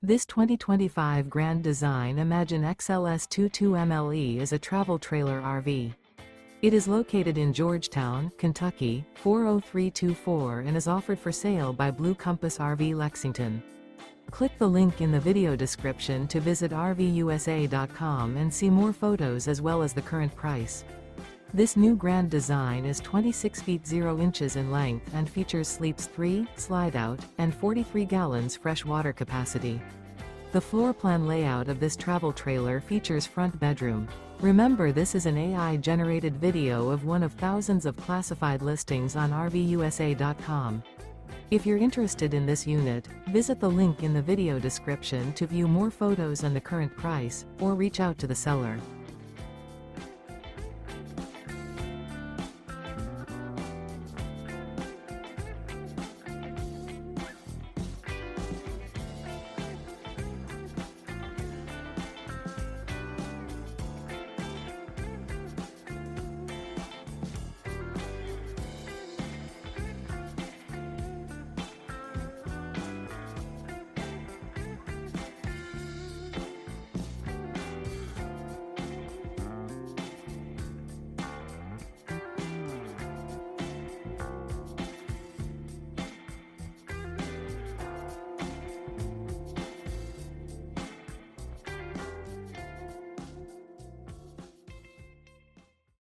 This 2025 Grand Design Imagine XLS 22MLE is a travel trailer RV. It is located in Georgetown, Kentucky, 40324 and is offered for sale by Blue Compass RV Lexington. Click the link in the video description to visit RVUSA.com and see more photos as well as the current price. This new Grand Design is 26 feet 0 inches in length and features sleeps 3, Slideout, and 43 gallons fresh water capacity. The floor plan layout of this travel trailer features front bedroom. Remember, this is an AI-generated video of one of thousands of classified listings on RVUSA.com. If you're interested in this unit, visit the link in the video description to view more photos and the current price, or reach out to the seller.